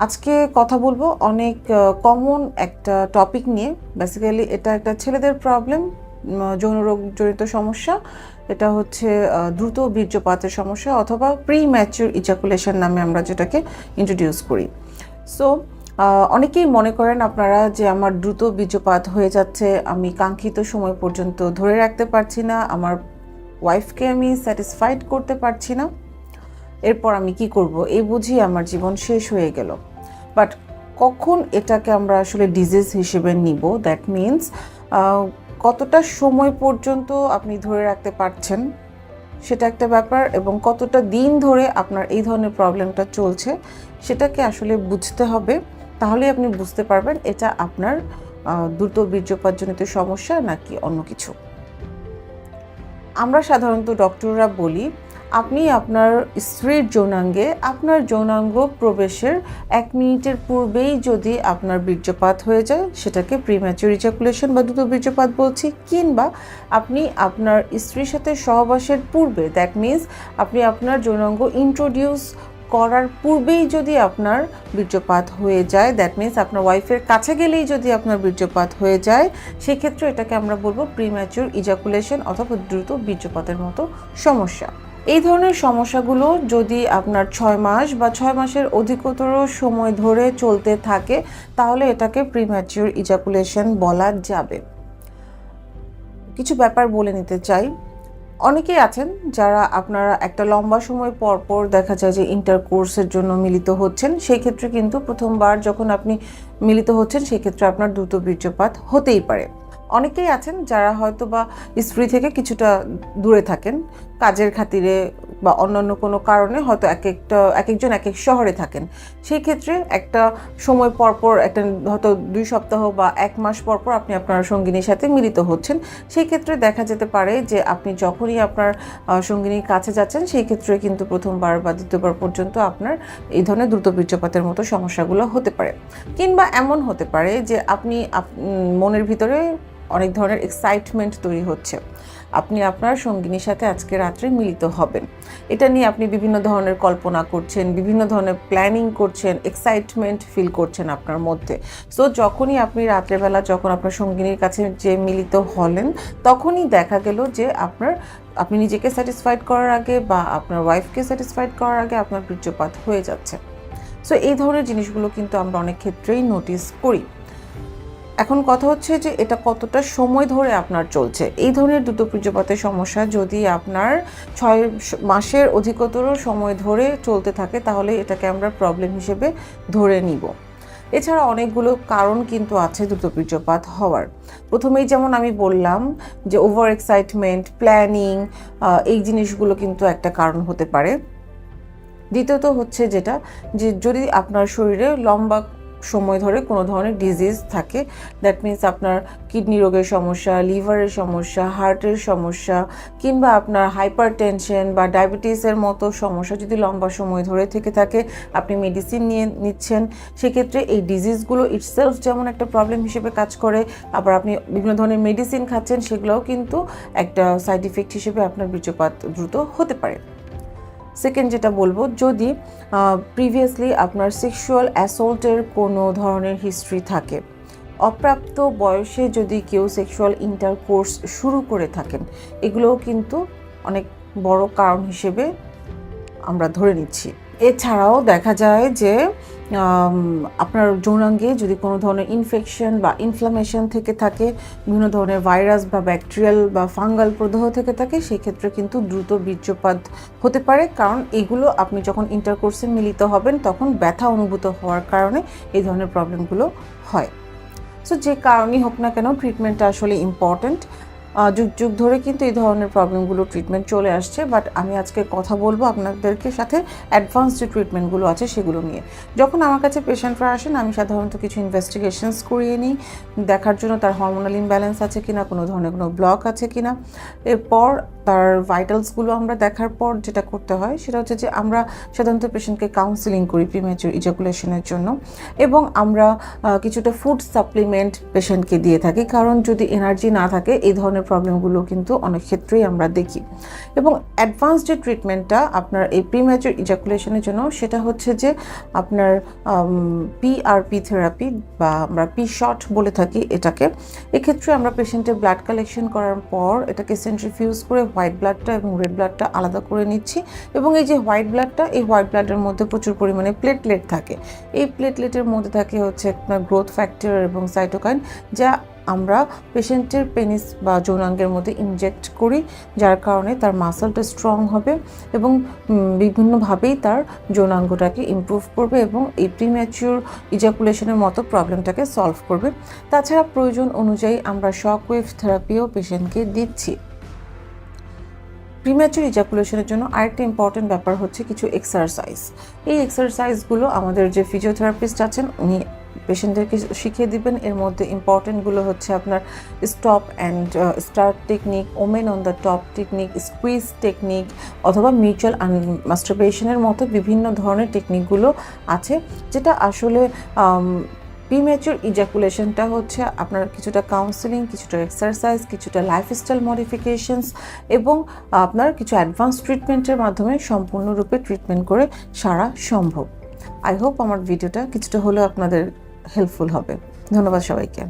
আজকে কথা বলবো অনেক কমন একটা টপিক নিয়ে। বেসিক্যালি এটা একটা ছেলেদের প্রবলেম, যৌন রোগ জনিত সমস্যা। এটা হচ্ছে দ্রুত বীর্যপাতের সমস্যা অথবা প্রি ম্যাচিউর ইজাকুলেশন নামে আমরা যেটাকে ইন্ট্রোডিউস করি। সো অনেকেই মনে করেন আপনারা যে আমার দ্রুত বীর্যপাত হয়ে যাচ্ছে, আমি কাঙ্ক্ষিত সময় পর্যন্ত ধরে রাখতে পারছি না, আমার ওয়াইফকে আমি স্যাটিসফাইড করতে পারছি না, এরপর আমি কি করব, এই বুঝি আমার জীবন শেষ হয়ে গেল। বাট কখন এটাকে আমরা আসলে ডিজিজ হিসেবে নিব, দ্যাট মিনস কতটা সময় পর্যন্ত আপনি ধরে রাখতে পারছেন সেটা একটা ব্যাপার, এবং কতটা দিন ধরে আপনার এই ধরনের প্রবলেমটা চলছে সেটাকে আসলে বুঝতে হবে। তাহলে আপনি বুঝতে পারবেন এটা আপনার দ্রুত বীর্যপাতজনিত সমস্যা নাকি অন্য কিছু। আমরা সাধারণত ডক্টররা বলি আপনি আপনার স্ত্রীর যৌনাঙ্গে আপনার যৌনাঙ্গ প্রবেশের 1 মিনিটের পূর্বেই যদি আপনার বীর্যপাত হয়ে যায় সেটাকে প্রিম্যাচিউর ইজাকুলেশন বা দ্রুত বীর্যপাত বলছি, কিংবা আপনি আপনার স্ত্রীর সাথে সহবাসের পূর্বে, দ্যাট মিনস আপনি আপনার যৌনাঙ্গ ইন্ট্রোডিউস করার পূর্বেই যদি আপনার বীর্যপাত হয়ে যায়, দ্যাট মিনস আপনার ওয়াইফের কাছে গেলেই যদি আপনার বীর্যপাত হয়ে যায়, সেক্ষেত্রে এটাকে আমরা বলবো প্রিম্যাচিউর ইজাকুলেশন অথবা দ্রুত বীর্যপাতের মতো সমস্যা। এই ধরনের সমস্যাগুলো যদি আপনার 6 মাস বা 6 মাসের অধিকতর সময় ধরে চলতে থাকে তাহলে এটাকে প্রিম্যাচিউর ইজাকুলেশন বলা যাবে। কিছু ব্যাপার বলে নিতে চাই। অনেকেই আছেন যারা আপনারা একটা লম্বা সময় পর পর দেখা যায় যে ইন্টারকোর্সের জন্য মিলিত হচ্ছেন, সেই ক্ষেত্রে কিন্তু প্রথমবার যখন আপনি মিলিত হচ্ছেন সেই ক্ষেত্রে আপনার দ্রুত বীর্যপাত হতেই পারে। অনেকেই আছেন যারা হয়তো বা স্ত্রী থেকে কিছুটা দূরে থাকেন, কাজের খাতিরে বা অন্যান্য কোনো কারণে হয়তো এক একজন এক এক শহরে থাকেন। সেই ক্ষেত্রে একটা সময় পরপর একটা হয়তো 2 সপ্তাহ বা 1 মাস পরপর আপনি আপনার সঙ্গিনীর সাথে মিলিত হচ্ছেন। সেই ক্ষেত্রে দেখা যেতে পারে যে আপনি যখনই আপনার সঙ্গিনীর কাছে যাচ্ছেন সেই ক্ষেত্রে কিন্তু প্রথমবার বা দ্বিতীয়বার পর্যন্ত আপনার এই ধরনের দ্রুত বীর্যপাতের মতো সমস্যাগুলো হতে পারে। কিংবা এমন হতে পারে যে আপনি মনের ভিতরে অনেক ধরনের এক্সাইটমেন্ট তৈরি হচ্ছে, আপনি আপনার সঙ্গিনীর সাথে আজকে রাত্রে মিলিত হবেন, এটা নিয়ে আপনি বিভিন্ন ধরনের কল্পনা করছেন, বিভিন্ন ধরনের প্ল্যানিং করছেন, এক্সাইটমেন্ট ফিল করছেন আপনার মধ্যে। সো যখনই আপনি রাত্রেবেলা যখন আপনার সঙ্গিনীর কাছে যে মিলিত হলেন তখনই দেখা গেল যে আপনি নিজেকে স্যাটিসফাইড করার আগে বা আপনার ওয়াইফকে স্যাটিসফাইড করার আগে আপনার বীর্যপাত হয়ে যাচ্ছে। সো এই ধরনের জিনিসগুলো কিন্তু আমরা অনেক ক্ষেত্রেই নোটিস করি। এখন কথা হচ্ছে যে এটা কতটা সময় ধরে আপনার চলছে। এই ধরনের দ্রুত বীর্যপাতের সমস্যা যদি আপনার 6 মাসের অধিকতর সময় ধরে চলতে থাকে তাহলে এটাকে আমরা প্রবলেম হিসেবে ধরে নিব। এছাড়া অনেকগুলো কারণ কিন্তু আছে দ্রুত বীর্যপাত হওয়ার। প্রথমেই যেমন আমি বললাম যে ওভার এক্সাইটমেন্ট, প্ল্যানিং, এই জিনিসগুলো কিন্তু একটা কারণ হতে পারে। দ্বিতীয়ত হচ্ছে যেটা যে যদি আপনার শরীরে লম্বা সময় ধরে কোনো ধরনের ডিজিজ থাকে, দ্যাট মিনস আপনার কিডনি রোগের সমস্যা, লিভারের সমস্যা, হার্টের সমস্যা, কিংবা আপনার হাইপার টেনশন বা ডায়াবেটিসের মতো সমস্যা যদি লম্বা সময় ধরে থেকে থাকে, আপনি মেডিসিন নিয়ে নিচ্ছেন, সেক্ষেত্রে এই ডিজিজগুলো ইটসেলফ যেমন একটা প্রবলেম হিসেবে কাজ করে, আবার আপনি বিভিন্ন ধরনের মেডিসিন খাচ্ছেন, সেগুলোও কিন্তু একটা সাইড ইফেক্ট হিসেবে আপনার বীর্যপাত দ্রুত হতে পারে। সেকেন্ড যেটা বলবো, যদি প্রিভিয়াসলি আপনার সেক্সুয়াল অ্যাসল্টের কোনো ধরনের হিস্ট্রি থাকে, অপ্রাপ্ত বয়সে যদি কেউ সেক্সুয়াল ইন্টারকোর্স শুরু করে থাকেন, এগুলোও কিন্তু অনেক বড় কারণ হিসেবে আমরা ধরে নিচ্ছি। এছাড়াও দেখা যায় যে আপনার যৌনাঙ্গে যদি কোনো ধরনের ইনফেকশন বা ইনফ্লামেশন থেকে থাকে, বিভিন্ন ধরনের ভাইরাস বা ব্যাকটেরিয়াল বা ফাঙ্গাল প্রদাহ থেকে থাকে, সেই ক্ষেত্রে কিন্তু দ্রুত বীর্যপাত হতে পারে। কারণ এগুলো আপনি যখন ইন্টারকোর্সে মিলিত হবেন তখন ব্যথা অনুভূত হওয়ার কারণে এই ধরনের প্রবলেমগুলো হয়। সো যে কারণেই হোক না কেন ট্রিটমেন্টটা আসলে ইম্পর্ট্যান্ট। যুগ যুগ ধরে কিন্তু এই ধরনের প্রবলেমগুলো ট্রিটমেন্ট চলে আসছে, বাট আমি আজকে কথা বলবো আপনাদেরকে সাথে অ্যাডভান্স যে ট্রিটমেন্টগুলো আছে সেগুলো নিয়ে। যখন আমার কাছে পেশেন্টরা আসেন আমি সাধারণত কিছু ইনভেস্টিগেশনস করিয়ে নিই, দেখার জন্য তার হরমোনাল ইমব্যালেন্স আছে কিনা, কোনো ধরনের কোনো ব্লক আছে কিনা। এরপর তার ভাইটালসগুলো আমরা দেখার পর যেটা করতে হয় সেটা হচ্ছে যে আমরা সাধারণত পেশেন্টকে কাউন্সেলিং করি প্রিম্যাচিউর ইজাকুলেশনের জন্য, এবং আমরা কিছুটা ফুড সাপ্লিমেন্ট পেশেন্টকে দিয়ে থাকি। কারণ যদি এনার্জি না থাকে এই ধরনের প্রবলেমগুলো কিন্তু অনেক ক্ষেত্রেই আমরা দেখি। এবং অ্যাডভান্স যে ট্রিটমেন্টটা আপনার এই প্রিম্যাচুর ইজাকুলেশনের জন্য সেটা হচ্ছে যে আপনার পিআরপি থেরাপি বা আমরা পি শট বলে থাকি এটাকে। এক্ষেত্রে আমরা পেশেন্টের ব্লাড কালেকশন করার পর এটাকে সেন্ট্রিফিউজ করে হোয়াইট ব্লাডটা এবং রেড ব্লাডটা আলাদা করে নিচ্ছি। এবং এই যে হোয়াইট ব্লাডটা, এই হোয়াইট ব্লাডের মধ্যে প্রচুর পরিমাণে প্লেটলেট থাকে। এই প্লেটলেটের মধ্যে থাকে হচ্ছে আপনার গ্রোথ ফ্যাক্টর এবং সাইটোকাইন, যা আমরা পেশেন্টের পেনিস বা যৌনাঙ্গের মধ্যে ইনজেক্ট করি, যার কারণে তার মাসলটা স্ট্রং হবে এবং বিভিন্নভাবেই তার যৌনাঙ্গটাকে ইমপ্রুভ করবে এবং এই প্রিম্যাচিউর ইজাকুলেশনের মতো প্রবলেমটাকে সলভ করবে। তাছাড়া প্রয়োজন অনুযায়ী আমরা শক ওয়েভ থেরাপিও পেশেন্টকে দিচ্ছি। প্রিম্যাচুর ইজাকুলেশনের জন্য আরেকটা ইম্পর্টেন্ট ব্যাপার হচ্ছে কিছু এক্সারসাইজ। এই এক্সারসাইজগুলো আমাদের যে ফিজিওথেরাপিস্ট আছেন উনি পেশেন্টদেরকে শিখিয়ে দিবেন। এর মধ্যে ইম্পর্টেন্টগুলো হচ্ছে আপনার stop and start technique, women on the top technique, squeeze technique অথবা মিউচুয়াল মাস্টারবেশনের মতো বিভিন্ন ধরনের টেকনিকগুলো আছে, যেটা আসলে প্রিম্যাচুর ইজাকুলেশনটা হচ্ছে আপনার কিছুটা কাউন্সেলিং, কিছুটা এক্সারসাইজ, কিছুটা লাইফস্টাইল মডিফিকেশনস এবং আপনার কিছু অ্যাডভান্স ট্রিটমেন্টের মাধ্যমে সম্পূর্ণরূপে ট্রিটমেন্ট করে সারা সম্ভব। আই হোপ আমার ভিডিওটা কিছুটা হলেও আপনাদের হেল্পফুল হবে। ধন্যবাদ সবাইকে।